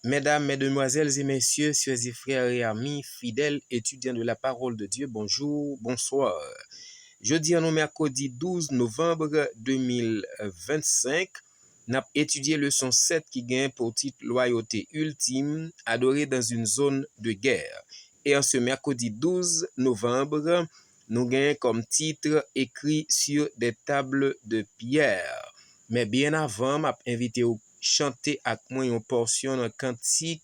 Mesdames, Mesdemoiselles et Messieurs, chers et frères et amis, fidèles étudiants de la parole de Dieu, bonjour, bonsoir. Jeudi, en mercredi 12 novembre 2025, nous avons étudié leçon 7 qui gagne pour titre Loyauté ultime, adorée dans une zone de guerre. Et en ce mercredi 12 novembre, nous gagnons comme titre Écrit sur des tables de pierre. Mais bien avant, m'a invité au chanter avec moi une portion d'un cantique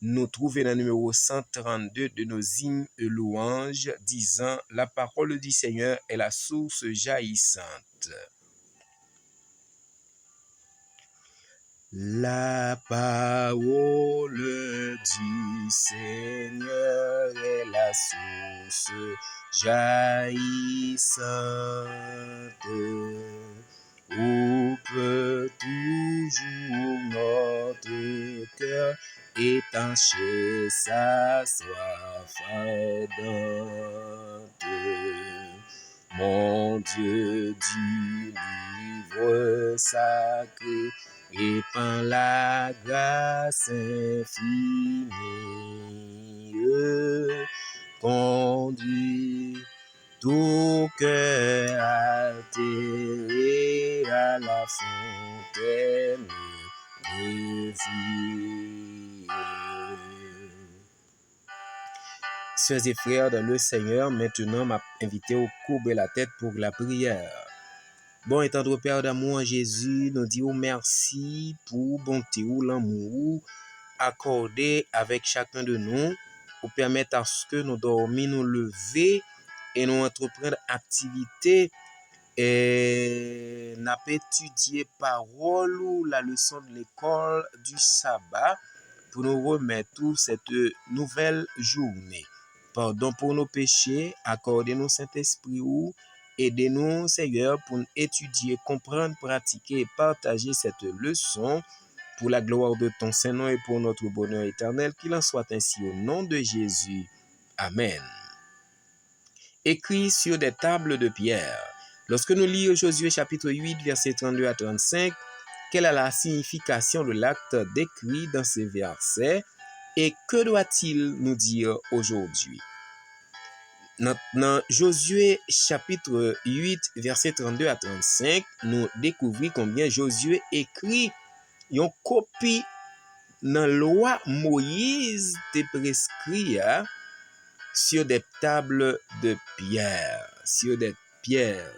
nous trouvons dans le numéro 132 de nos hymnes et louanges disant la parole du Seigneur est la source jaillissante. La parole du Seigneur est la source jaillissante. Où peut toujours notre cœur étancher sa soif ardente. Mon Dieu du livre sacré répand la grâce infinie, conduit tout cœur altéré à la fontaine de vie. Sœurs et frères dans le Seigneur, maintenant m'a invité au courber la tête pour la prière. Bon et tendre Père d'amour en Jésus, nous disons merci pour bonté ou l'amour accordé avec chacun de nous pour permettre à ce que nous dormions, nous lever et nous entreprendre activité et n'a pas étudié parole ou la leçon de l'école du sabbat pour nous remettre cette nouvelle journée. Pardon pour nos péchés, accordez-nous Saint-Esprit ou aidez-nous Seigneur pour nous étudier, comprendre, pratiquer et partager cette leçon pour la gloire de ton Saint-Nom et pour notre bonheur éternel, qu'il en soit ainsi au nom de Jésus. Amen. Écrit sur des tables de pierre. Lorsque nous lisons Josué chapitre 8, versets 32 à 35, quelle est la signification de l'acte décrit dans ces versets et que doit-il nous dire aujourd'hui? Dans Josué chapitre 8, versets 32 à 35, nous découvrons combien Josué écrit une copie dans la loi Moïse te prescrit sur des tables de pierre, sur des pierres.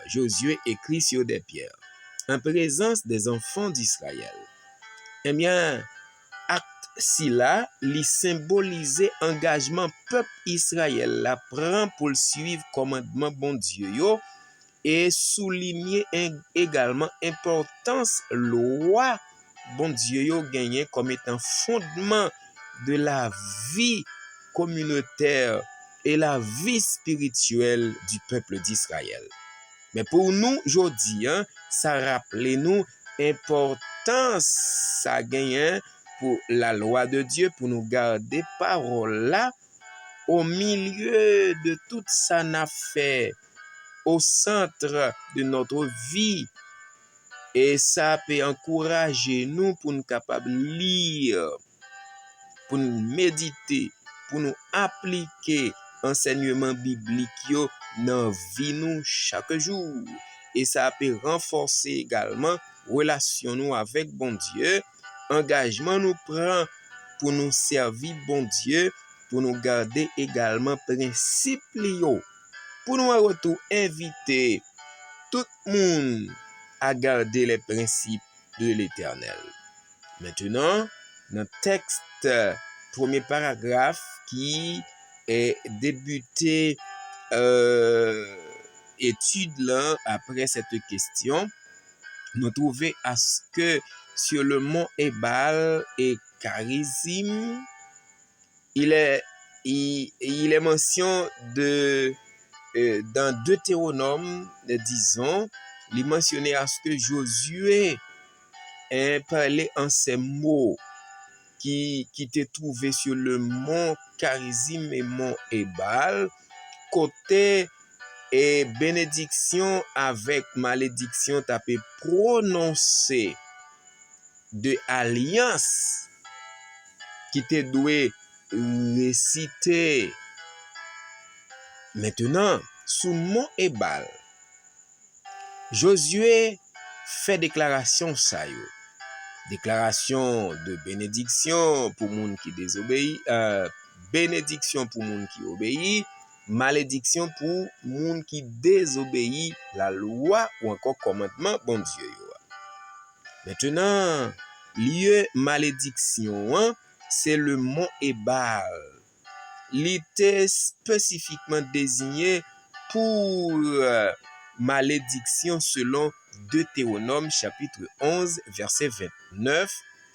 Josué écrit sur des pierres, en présence des enfants d'Israël. Eh bien, acte si là, li symboliser engagement peuple Israël la prend pour le suivre commandement bon Dieu yo et souligner également importance loi bon Dieu yo gagné comme étant fondement de la vie communautaire et la vie spirituelle du peuple d'Israël. Mais pour nous, aujourd'hui, ça rappelle nous importance ça gagne pour la loi de Dieu, pour nous garder parole là au milieu de tout ça n'a fait, au centre de notre vie. Et ça peut encourager nous pour nous capables de lire, pour nous méditer, pour nous appliquer enseignement biblique dans vie nous chaque jour. Et ça peut renforcer également relation nous avec bon Dieu, engagement nous prend pour nous servir bon Dieu, pour nous garder également principe pour nous en retour inviter tout le monde à garder les principes de l'Éternel. Maintenant, dans le texte, premier paragraphe qui est débuté étude là après cette question, nous trouvons à ce que sur le mont Ebal et Charizim, il est mention de dans Deutéronome, disons, il est mentionné à ce que Josué parlait en ces mots qui était trouvé sur le mont Charizim et mont Ebal, côté et bénédiction avec malédiction tapé prononcé de alliance qui te doué réciter. Maintenant, sous mont Ebal, Josué fait déclaration ça yo. Déclaration de bénédiction pour moun qui désobéit, bénédiction pour moun qui obéit, malédiction pour moun qui désobéit la loi ou encore commandement bon Dieu yo. Maintenant, lieu malédiction, hein, c'est le mont Ebal. Il était spécifiquement désigné pour malédiction selon Deutéronome chapitre 11 verset 29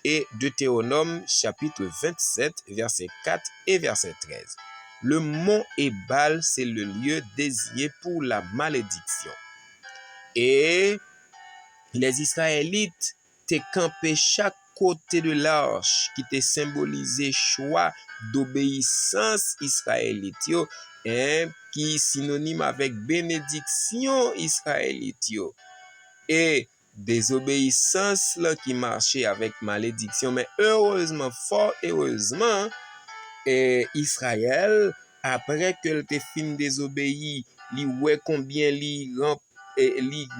et Deutéronome chapitre 27 verset 4 et verset 13. Le mont Ebal, c'est le lieu désigné pour la malédiction. Et les Israélites te campé chaque côté de l'arche qui te symbolisé choix d'obéissance israélite yo, qui est synonyme avec bénédiction israélite yo. Et désobéissance là qui marchait avec malédiction, mais heureusement, fort heureusement, Israël, après que te fin désobéi, li ouais combien li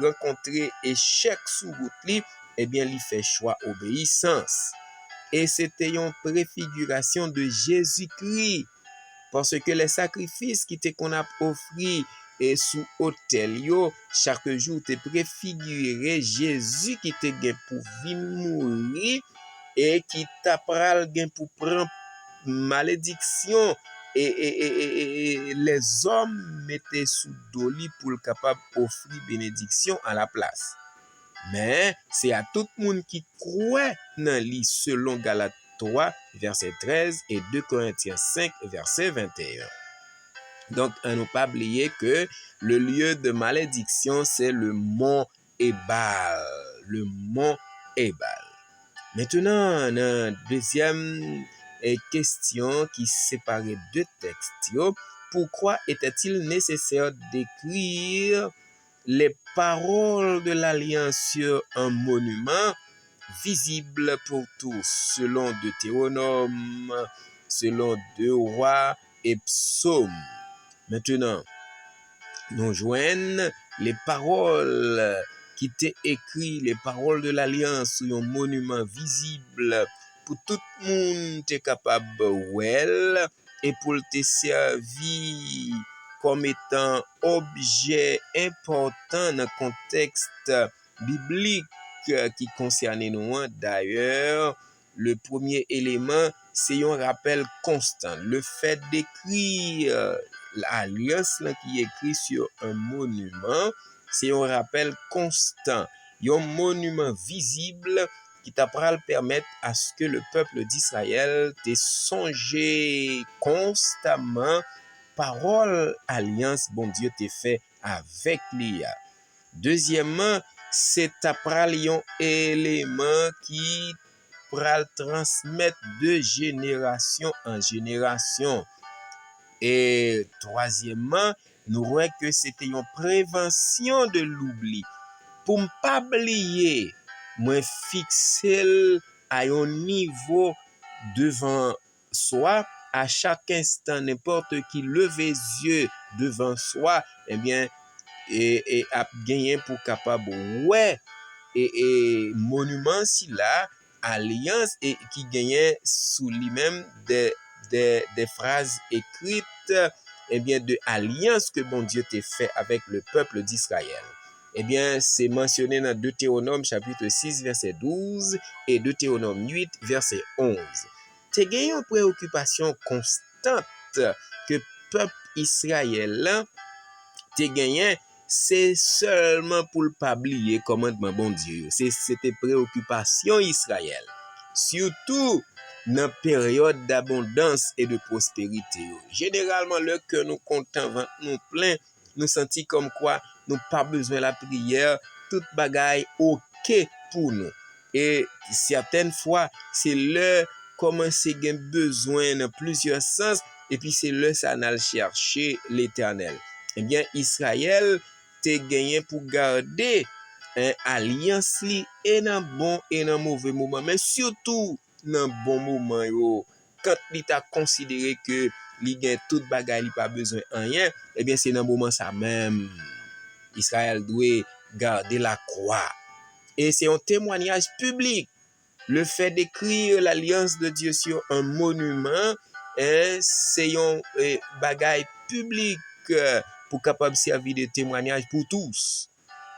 rencontrer échec sous route li, eh bien, li fait choix obéissance. Et c'était une préfiguration de Jésus-Christ. Parce que les sacrifices qui te qu'on a offri et sous autel yo, chaque jour te préfiguré Jésus qui te gen pour venir mourir et qui t'a pral gen pour prendre malédiction et les hommes mettaient sous doli pour le capable offrir bénédiction à la place. Mais c'est à tout le monde qui croit dans lui selon Galates 3 verset 13 et 2 Corinthiens 5 verset 21. Donc, à ne pas oublier que le lieu de malédiction, c'est le mont Ebal. Le mont Ebal. Maintenant, la deuxième question qui séparait deux textes. Pourquoi était-il nécessaire d'écrire les paroles de l'alliance sur un monument visible pour tous, selon Deutéronome, selon 2 Rois et Psaumes? Maintenant, nous joignons les paroles qui t'est écrit, les paroles de l'alliance sur un monument visible pour tout le monde t'es capable well et pour te servir comme étant objet important dans le contexte biblique qui concerne nous. D'ailleurs, le premier élément, c'est un rappel constant. Le fait d'écrire l'alliance qui est écrit sur un monument, c'est un rappel constant. Un monument visible qui t'a permettre à ce que le peuple d'Israël te songe constamment parole alliance bon Dieu te fait avec lui. Deuxièmement, c'est un élément qui pral transmettre de génération en génération. Et troisièmement, nous voyons que c'était une prévention de l'oubli. Pour ne pas oublier, moi fixer à un niveau devant soi, à chaque instant, n'importe qui leve les yeux devant soi, eh bien, et a gagné pour capable, ouais, et monument si là, alliance, et qui gagnait sous lui-même des phrases écrites, eh bien, de alliance que bon Dieu t'a fait avec le peuple d'Israël. Eh bien, c'est mentionné dans Deutéronome chapitre 6, verset 12 et Deutéronome 8, verset 11. T'es gagné une préoccupation constante que peuple israélien t'es gagné, c'est seulement pour le pas oublier commandement bon Dieu. C'était préoccupation Israël. Surtout dans période d'abondance et de prospérité. Généralement, le cœur nous content, nous plein, nous sentis comme quoi nous pas besoin de la prière, toute bagaille OK pour nous. Et certaines fois, c'est le commencer à avoir besoin dans plusieurs sens, et puis c'est le ça n'a chercher l'Éternel. Eh bien, Israël t'es gagné pour garder une alliance li et dans bon et dans mauvais moment, mais surtout dans bon moment yo, quand il t'a considéré que il gagne toute bagaille, il pas besoin de rien, eh bien c'est dans le moment ça même Israël doit garder la croix. Et c'est un témoignage public. Le fait d'écrire l'alliance de Dieu sur un monument, c'est un bagaille public pour capable servir de témoignage pour tous,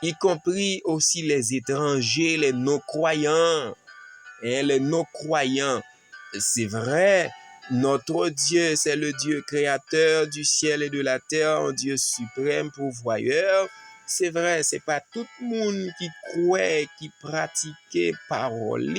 y compris aussi les étrangers, les non-croyants. Les non-croyants, c'est vrai, notre Dieu, c'est le Dieu créateur du ciel et de la terre, un Dieu suprême, pourvoyeur. C'est vrai, c'est pas tout le monde qui croit, qui pratique parole,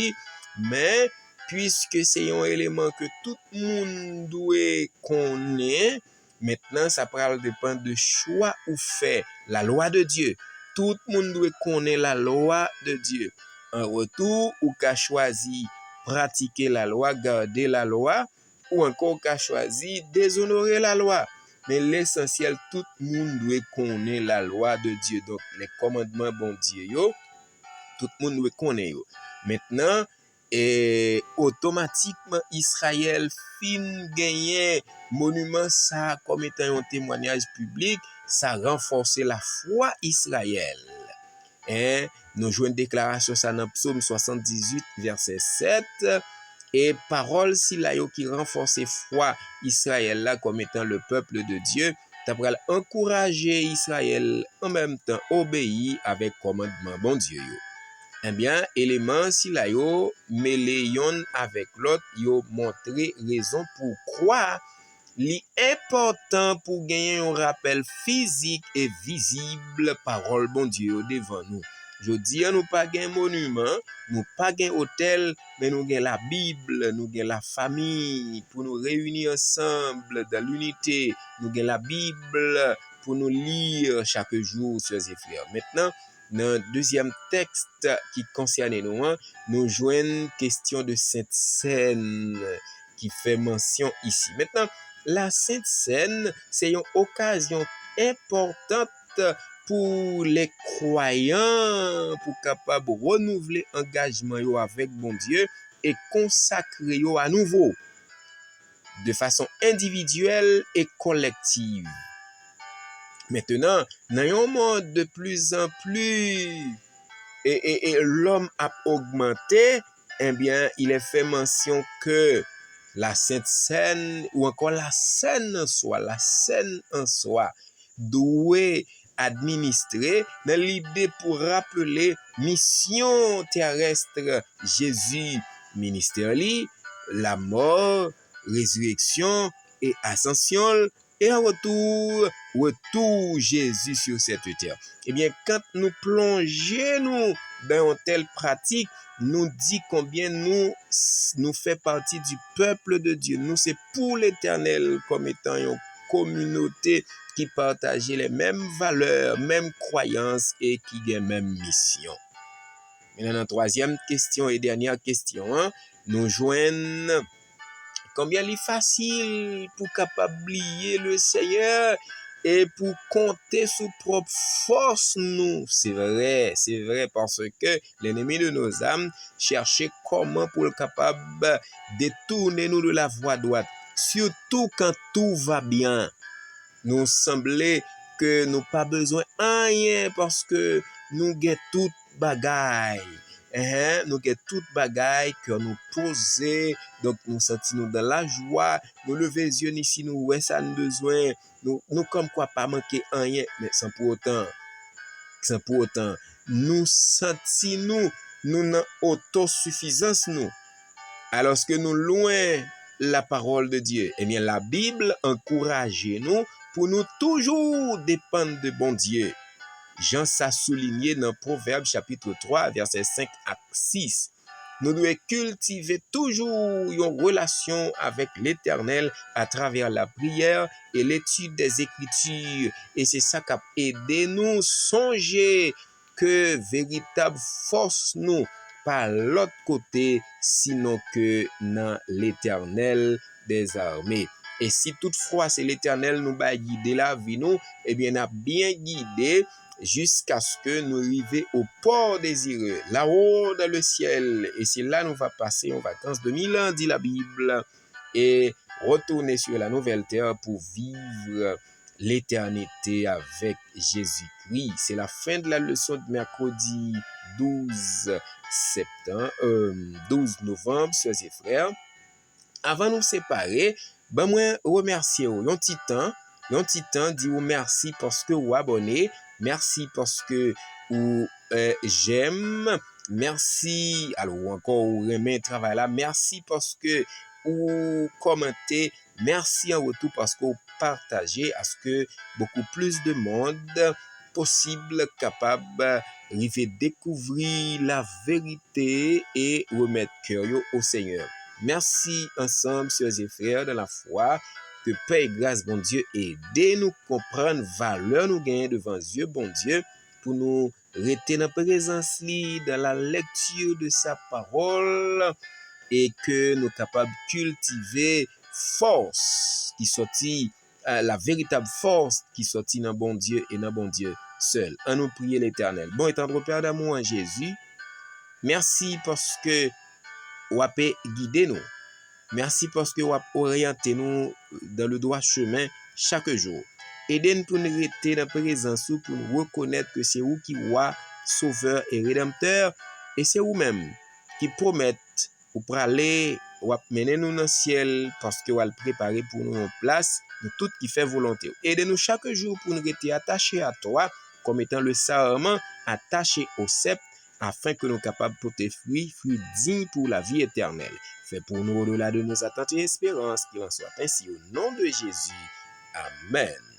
mais puisque c'est un élément que tout le monde doit connaître, maintenant ça parle dépend de choix ou fait la loi de Dieu. Tout le monde doit connaître la loi de Dieu. En retour, ou qu'a choisi pratiquer la loi, garder la loi, ou encore qu'a choisi déshonorer la loi. Mais l'essentiel, tout le monde doit connaître la loi de Dieu. Donc, les commandements bon Dieu, yo, tout le monde doit connaître. Yo. Maintenant, automatiquement, Israël fin gagner monument ça comme étant un témoignage public, ça renforce la foi Israël. Nous jouons une déclaration ça dans Psaume 78, verset 7. Et parole si la yo qui renforce foi Israël là comme étant le peuple de Dieu, t'as encourager Israël en même temps obéir avec commandement bon Dieu yo. Eh bien, élément si la yo mêlé yon avec l'autre, yo montré raison pour croire l'important pour gagner un rappel physique et visible parole bon Dieu devant nous. Je dis, nous pas gain monument, nous pas gain hôtel, mais nous gain la Bible, nous gain la famille pour nous réunir ensemble dans l'unité, nous gain la Bible pour nous lire chaque jour, sœurs et frères. Maintenant, dans le deuxième texte qui concerne nous, nous joignons question de Sainte Seine qui fait mention ici. Maintenant, la Sainte Seine, c'est une occasion importante pour les croyants, pour capable renouveler engagement yo avec bon Dieu et consacrer yo à nouveau de façon individuelle et collective. Maintenant, dans un monde de plus en plus et l'homme a augmenté, eh bien, il est fait mention que la Sainte Seine ou encore la scène en soi, doit administrer dans l'idée pour rappeler mission terrestre Jésus ministère li, la mort, résurrection et ascension et en retour Jésus sur cette terre. Eh bien, quand nous plongeons dans une telle pratique, nous dit combien nous fait partie du peuple de Dieu. Nous, c'est pour l'Éternel comme étant une communauté qui partage les mêmes valeurs, mêmes croyances et qui a la même mission. Maintenant, troisième question et dernière question, nous joignons combien il est facile pour capabler le Seigneur et pour compter sur propre force nous. C'est vrai parce que l'ennemi de nos âmes cherchait comment pour le capable détourner nous de la voie droite. Surtout quand tout va bien. Nous semblait que nous pas besoin de rien parce que nous avons toute bagaille. Nous avons toute bagaille que nous poser, donc nous sentons dans la joie, nous lever les yeux ici, nous ouais ça nous besoin, nous comme quoi pas manquer rien, mais sans pour autant, nous sentons nous dans autosuffisance nous, alors que nous loin la parole de Dieu. Eh bien la Bible encourage nous pour nous toujours dépendre de bon Dieu. Jean s'a souligné dans Proverbe chapitre 3, verset 5 à 6. Nous devons cultiver toujours une relation avec l'Éternel à travers la prière et l'étude des Écritures. Et c'est ça qui a aidé nous songer que véritable force nous par l'autre côté, sinon que dans l'Éternel des armées. Et si toutefois c'est l'Éternel nous va guider la vie nous, eh bien, n'a bien guidé jusqu'à ce que nous arrivions au port désireux, là-haut dans le ciel. Et c'est là nous va passer en vacances de 1000 ans, dit la Bible. et retourner sur la nouvelle terre pour vivre l'éternité avec Jésus-Christ. C'est la fin de la leçon de mercredi 12 novembre, sœurs et frères. Avant de nous séparer, ben moi remercier vous. Un petit temps dit vous merci parce que vous abonnez, merci parce que vous j'aime, merci alors ou encore vous aimez travail là, merci parce que vous commentez, merci en retour parce que vous partagez à ce que beaucoup plus de monde possible capable de découvrir la vérité et remettre cœur au Seigneur. Merci ensemble, sœurs et frères, dans la foi. Que paix et grâce, bon Dieu, aidez-nous comprendre valeur nous gagner devant Dieu, bon Dieu, pour nous rester dans la présence, dans la lecture de sa parole, et que nous capables de cultiver force qui sortit, la véritable force qui sortit dans bon Dieu et dans bon Dieu seul. En nous prier l'Éternel. Bon et tendre Père d'amour en Jésus, merci parce que vous avez guidé nous. Merci parce que vous avez orienté nous dans le droit chemin chaque jour. Aidez-nous pour nous rester dans la présence, pour nous reconnaître que c'est vous qui êtes sauveur et rédempteur, et c'est vous-même qui promettez pour aller mener nous dans le ciel parce que vous allez préparer pour nous une place de tout qui fait volonté. Aidez-nous chaque jour pour nous rester attachés à toi comme étant le sarment attaché au sceptre afin que nous soyons capables de porter fruits dignes pour la vie éternelle. Fais pour nous au-delà de nos attentes et espérances qu'il en soit ainsi au nom de Jésus. Amen.